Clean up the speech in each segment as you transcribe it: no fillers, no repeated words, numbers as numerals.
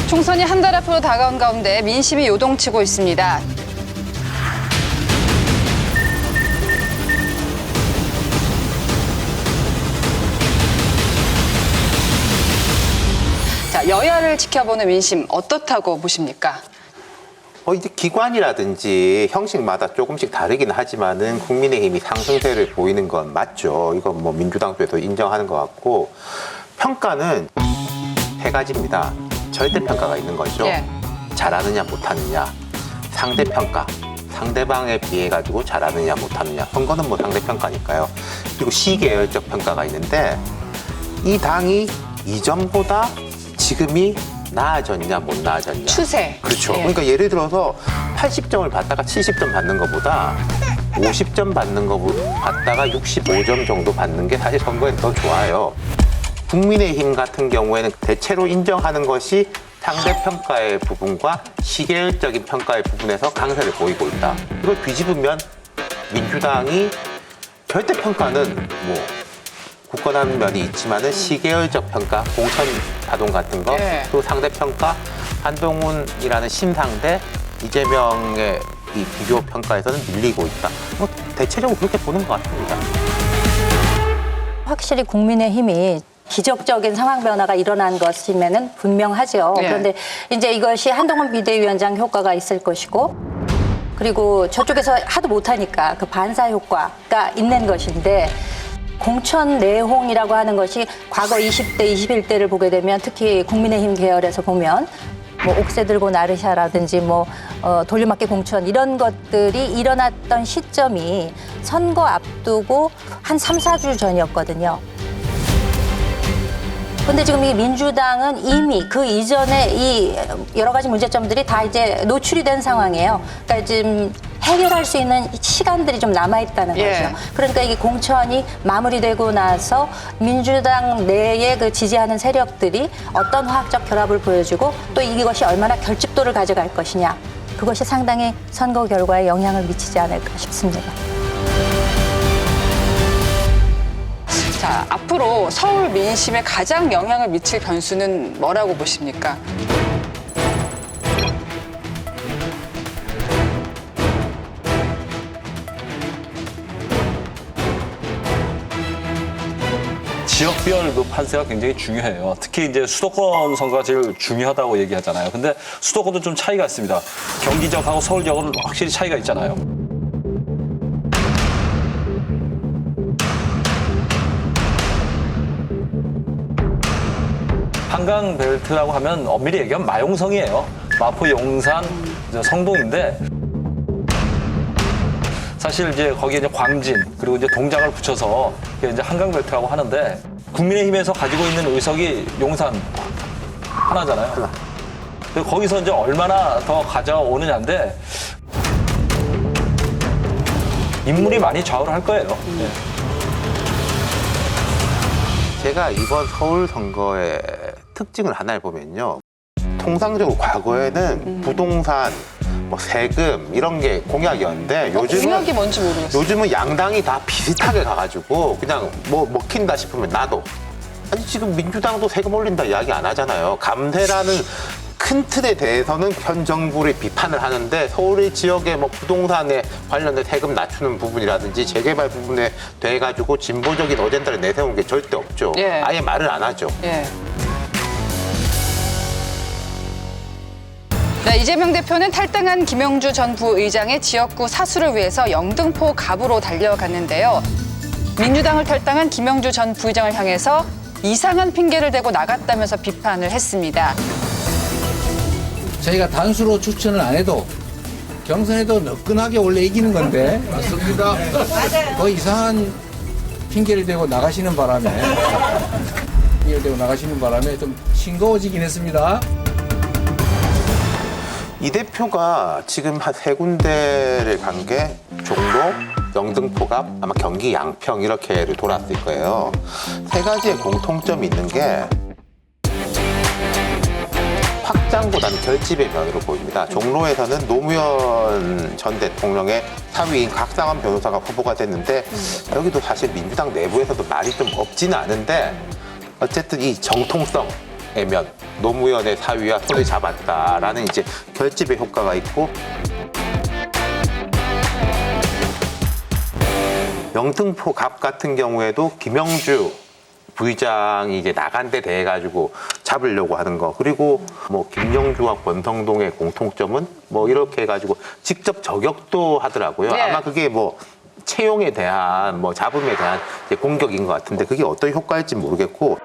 총선이 한 달 앞으로 다가온 가운데 민심이 요동치고 있습니다. 자, 여야를 지켜보는 민심 어떻다고 보십니까? 이제 기관이라든지 형식마다 조금씩 다르긴 하지만은 국민의힘이 상승세를 보이는 건 맞죠. 이건 뭐 민주당 쪽에서 인정하는 것 같고, 평가는 세 가지입니다. 절대평가가 있는 거죠. 예. 잘하느냐 못하느냐, 상대평가, 상대방에 비해 가지고 잘하느냐 못하느냐, 선거는 뭐 상대평가니까요. 그리고 시계열적 평가가 있는데, 이 당이 이전보다 지금이 나아졌냐 못 나아졌냐, 추세. 그렇죠. 예. 그러니까 예를 들어서 80점을 받다가 70점 받는 것보다 50점 받는 거 받다가 65점 정도 받는 게 사실 선거에 더 좋아요. 국민의힘 같은 경우에는 대체로 인정하는 것이 상대평가의 부분과 시계열적인 평가의 부분에서 강세를 보이고 있다. 이걸 뒤집으면 민주당이 절대평가는 뭐 굳건한 면이 있지만은 시계열적 평가, 공천 파동 같은 거, 예. 또 상대평가, 한동훈이라는 신상대, 이재명의 이 비교 평가에서는 밀리고 있다. 뭐 대체적으로 그렇게 보는 것 같습니다. 확실히 국민의힘이 기적적인 상황 변화가 일어난 것이면은 분명하죠. 네. 그런데 이제 이것이 한동훈 비대위원장 효과가 있을 것이고, 그리고 저쪽에서 하도 못하니까 그 반사 효과가 있는 것인데, 공천 내홍이라고 하는 것이 과거 20대, 21대를 보게 되면, 특히 국민의힘 계열에서 보면 뭐 옥새 들고 나르샤라든지 뭐 돌려막기 공천 이런 것들이 일어났던 시점이 선거 앞두고 한 3, 4주 전이었거든요. 근데 지금 이 민주당은 이미 그 이전에 이 여러 가지 문제점들이 다 이제 노출이 된 상황이에요. 그러니까 지금 해결할 수 있는 시간들이 좀 남아있다는 예. 거죠. 그러니까 이게 공천이 마무리되고 나서 민주당 내에 그 지지하는 세력들이 어떤 화학적 결합을 보여주고 또 이것이 얼마나 결집도를 가져갈 것이냐. 그것이 상당히 선거 결과에 영향을 미치지 않을까 싶습니다. 자, 앞으로 서울 민심에 가장 영향을 미칠 변수는 뭐라고 보십니까? 지역별 그 판세가 굉장히 중요해요. 특히 이제 수도권 선거가 제일 중요하다고 얘기하잖아요. 근데 수도권도 좀 차이가 있습니다. 경기 지역하고 서울 지역은 확실히 차이가 있잖아요. 한강 벨트라고 하면 엄밀히 얘기하면 마용성이에요. 마포, 용산, 성동인데 사실 이제 거기에 이제 광진 그리고 이제 동작을 붙여서 이게 이제 한강 벨트라고 하는데 국민의힘에서 가지고 있는 의석이 용산 하나잖아요. 근데 거기서 이제 얼마나 더 가져오느냐인데 인물이 많이 좌우를 할 거예요. 네. 제가 이번 서울 선거의 특징을 하나를 보면요. 통상적으로 과거에는 부동산, 뭐 세금 이런 게 공약이었는데 공약이 뭔지 모르겠어요. 요즘은 양당이 다 비슷하게 가가지고 그냥 뭐 먹힌다 싶으면 나도. 아니 지금 민주당도 세금 올린다 이야기 안 하잖아요. 감세라는 큰 틀에 대해서는 현 정부를 비판을 하는데 서울 지역의 뭐 부동산에 관련된 세금 낮추는 부분이라든지 재개발 부분에 대해 가지고 진보적인 어젠다를 내세운 게 절대 없죠. 예. 아예 말을 안 하죠. 예. 네, 이재명 대표는 탈당한 김영주 전 부의장의 지역구 사수를 위해서 영등포 갑으로 달려갔는데요. 민주당을 탈당한 김영주 전 부의장을 향해서 이상한 핑계를 대고 나갔다면서 비판을 했습니다. 저희가 단수로 추천을 안 해도 경선에도 너끈하게 원래 이기는 건데 맞습니다. 그 이상한 핑계를 대고 나가시는 바람에 좀 싱거워지긴 했습니다. 이 대표가 지금 한 세 군데를 간 게 종로, 영등포갑, 아마 경기 양평 이렇게를 돌았을 거예요. 세 가지의 공통점이 있는 게 확장보다는 결집의 면으로 보입니다. 종로에서는 노무현 전 대통령의 사위인 각상환 변호사가 후보가 됐는데 여기도 사실 민주당 내부에서도 말이 좀 없지는 않은데 어쨌든 이 정통성, 애면, 노무현의 사위와 손을 잡았다라는 이제 결집의 효과가 있고, 영등포 갑 같은 경우에도 김영주 부의장이 이제 나간 데 대해 가지고 잡으려고 하는 거, 그리고 뭐 김영주와 권성동의 공통점은 뭐 이렇게 해가지고 직접 저격도 하더라고요. 네. 아마 그게 뭐 채용에 대한 뭐 잡음에 대한 이제 공격인 것 같은데 그게 어떤 효과일지 모르겠고.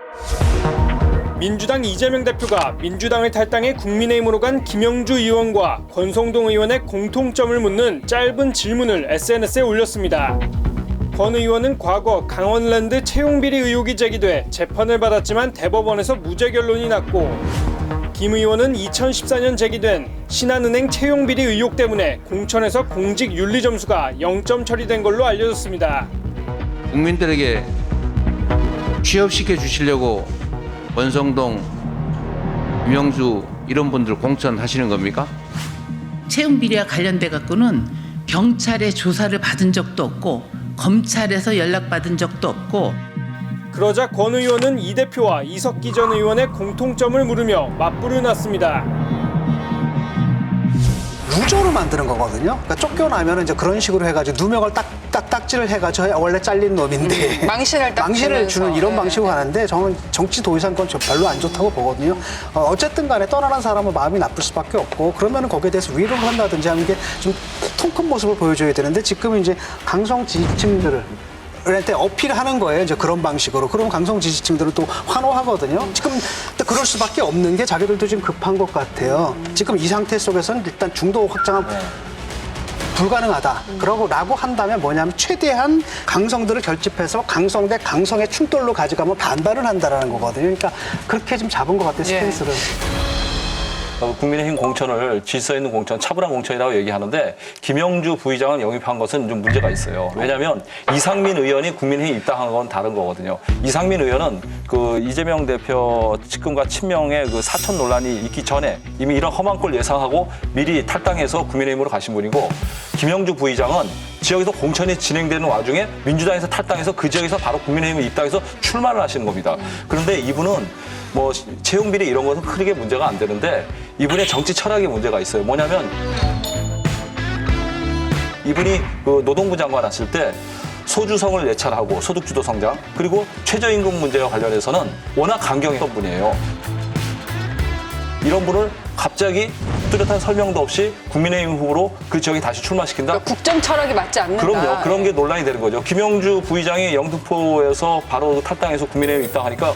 민주당 이재명 대표가 민주당을 탈당해 국민의힘으로 간 김영주 의원과 권성동 의원의 공통점을 묻는 짧은 질문을 SNS에 올렸습니다. 권 의원은 과거 강원랜드 채용비리 의혹이 제기돼 재판을 받았지만 대법원에서 무죄 결론이 났고, 김 의원은 2014년 제기된 신한은행 채용비리 의혹 때문에 공천에서 공직 윤리 점수가 0점 처리된 걸로 알려졌습니다. 국민들에게 취업시켜 주시려고 권성동, 김영주 이런 분들 공천하시는 겁니까? 채용 비리와 관련돼 갖고는 경찰의 조사를 받은 적도 없고 검찰에서 연락받은 적도 없고. 그러자 권 의원은 이 대표와 이석기 전 의원의 공통점을 물으며 맞불을 놨습니다. 루저로 만드는 거거든요. 그러니까 쫓겨나면 이제 그런 식으로 해가지고 누명을 딱지를 해가지고 원래 잘린 놈인데 망신을 딱 망신을 주는 이런 네. 방식으로 하는데 저는 정치 도의상권 별로 안 좋다고 보거든요. 어쨌든 간에 떠나는 사람은 마음이 나쁠 수밖에 없고, 그러면 거기에 대해서 위로를 한다든지 하는 게 좀 통 큰 모습을 보여줘야 되는데, 지금 이제 강성 지지층들을 한테 어필하는 거예요. 이제 그런 방식으로. 그러면 강성 지지층들은 또 환호하거든요. 지금 그럴 수밖에 없는 게 자기들도 지금 급한 것 같아요. 지금 이 상태 속에서는 일단 중도 확장은 불가능하다. 라고 한다면 뭐냐면 최대한 강성들을 결집해서 강성 대 강성의 충돌로 가져가면 반발을 한다라는 거거든요. 그러니까 그렇게 좀 잡은 것 같아요, 스탠스를. 국민의힘 공천을 질서 있는 공천, 차분한 공천이라고 얘기하는데 김영주 부의장을 영입한 것은 좀 문제가 있어요. 왜냐하면 이상민 의원이 국민의힘 입당한 건 다른 거거든요. 이상민 의원은 그 이재명 대표 측근과 친명의 그 사천 논란이 있기 전에 이미 이런 험한 꼴 예상하고 미리 탈당해서 국민의힘으로 가신 분이고, 김영주 부의장은 지역에서 공천이 진행되는 와중에 민주당에서 탈당해서 그 지역에서 바로 국민의힘에 입당해서 출마를 하시는 겁니다. 그런데 이분은 뭐 채용 비리 이런 것은 크게 문제가 안 되는데 이분의 정치 철학에 문제가 있어요. 뭐냐면 이분이 그 노동부 장관 왔을 때 소주성을 예찰하고 소득주도 성장, 그리고 최저임금 문제와 관련해서는 워낙 강경했던 분이에요. 이런 분을 갑자기 뚜렷한 설명도 없이 국민의힘 후보로 그 지역에 다시 출마시킨다? 그러니까 국정 철학이 맞지 않는다. 그럼요. 그런 게 논란이 되는 거죠. 김영주 부의장이 영등포에서 바로 탈당해서 국민의힘 입당하니까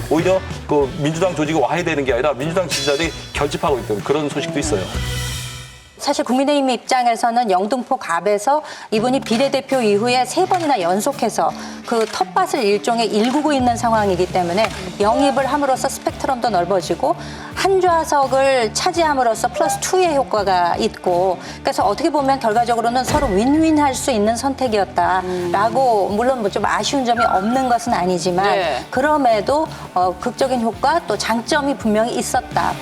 오히려 그 민주당 조직이 와해되는 게 아니라 민주당 지지자들이 결집하고 있던 그런 소식도 있어요. 사실 국민의힘 입장에서는 영등포 갑에서 이분이 비례대표 이후에 3번이나 연속해서 그 텃밭을 일종의 일구고 있는 상황이기 때문에 영입을 함으로써 스펙트럼도 넓어지고 한 좌석을 차지함으로써 플러스 2의 효과가 있고, 그래서 어떻게 보면 결과적으로는 서로 윈윈할 수 있는 선택이었다라고, 물론 뭐 좀 아쉬운 점이 없는 것은 아니지만 네. 그럼에도 극적인 효과 또 장점이 분명히 있었다.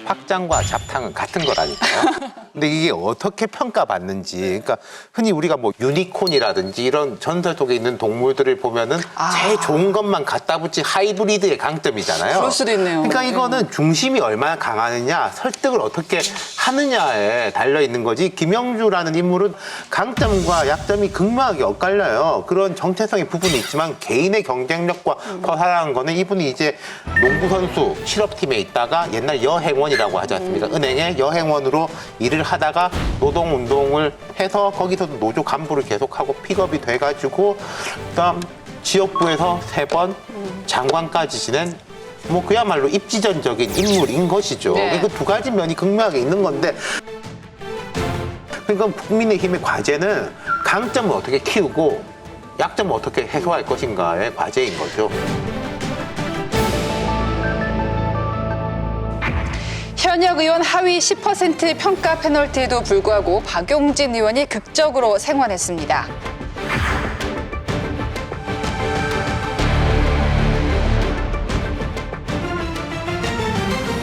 확장과 잡탕은 같은 거라니까요. 근데 이게 어떻게 평가받는지, 그러니까 흔히 우리가 뭐 유니콘이라든지 이런 전설 속에 있는 동물들을 보면은 제일 좋은 것만 갖다 붙인 하이브리드의 강점이잖아요. 그럴 수도 있네요. 그러니까 이거는 중심이 얼마나 강하느냐, 설득을 어떻게 하느냐에 달려 있는 거지. 김영주라는 인물은 강점과 약점이 극명하게 엇갈려요. 그런 정체성의 부분이 있지만 개인의 경쟁력과 더 살아난 거는 이분이 이제 농구 선수 실업팀에 있다가 옛날 여행원이라고 하지 않습니까? 은행의 여행원으로 일을 하다가 노동운동을 해서 거기서도 노조 간부를 계속하고 픽업이 돼가지고 그다음 지역부에서 3번 장관까지 지낸 뭐 그야말로 입지전적인 인물인 것이죠. 네. 그 두 가지 면이 극명하게 있는 건데, 그러니까 국민의힘의 과제는 강점을 어떻게 키우고 약점을 어떻게 해소할 것인가의 과제인 거죠. 현역 의원 하위 10% 평가 페널티에도 불구하고 박용진 의원이 극적으로 생還했습니다.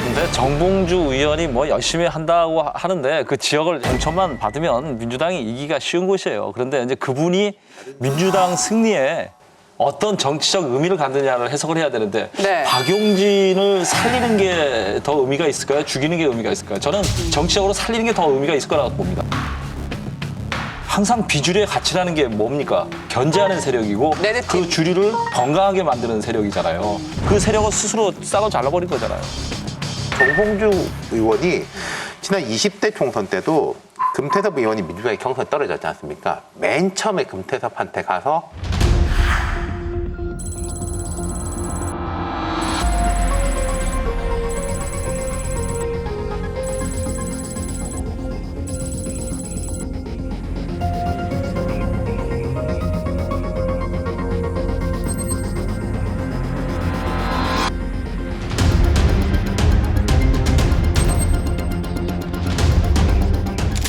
근데 정봉주 의원이 뭐 열심히 한다고 하는데 그 지역을 공천만 받으면 민주당이 이기기가 쉬운 곳이에요. 그런데 이제 그분이 민주당 승리에 어떤 정치적 의미를 갖느냐를 해석을 해야 되는데 네. 박용진을 살리는 게 더 의미가 있을까요? 죽이는 게 의미가 있을까요? 저는 정치적으로 살리는 게 더 의미가 있을 거라고 봅니다. 항상 비주류의 가치라는 게 뭡니까? 견제하는 세력이고 레드팀. 그 주류를 건강하게 만드는 세력이잖아요. 그 세력을 스스로 싹을 잘라버린 거잖아요. 정봉주 의원이 지난 20대 총선 때도 금태섭 의원이 민주당의 경선에 떨어졌지 않습니까? 맨 처음에 금태섭한테 가서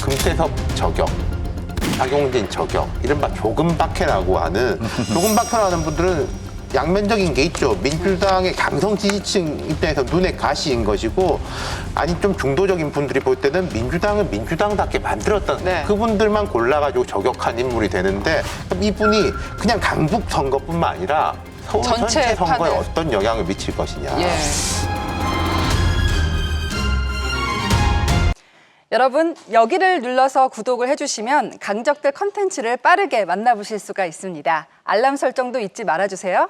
금태섭 저격, 박용진 저격, 이른바 조금박해라고 하는 조금박해라고 하는 분들은 양면적인 게 있죠. 민주당의 강성 지지층 입장에서 눈에 가시인 것이고, 아니 좀 중도적인 분들이 볼 때는 민주당을 민주당답게 만들었던 네. 그분들만 골라가지고 저격한 인물이 되는데, 그럼 이분이 그냥 강북 선거뿐만 아니라 서울 전체 전체 선거에 판을. 어떤 영향을 미칠 것이냐. 예. 여러분, 여기를 눌러서 구독을 해주시면 강적들 컨텐츠를 빠르게 만나보실 수가 있습니다. 알람 설정도 잊지 말아주세요.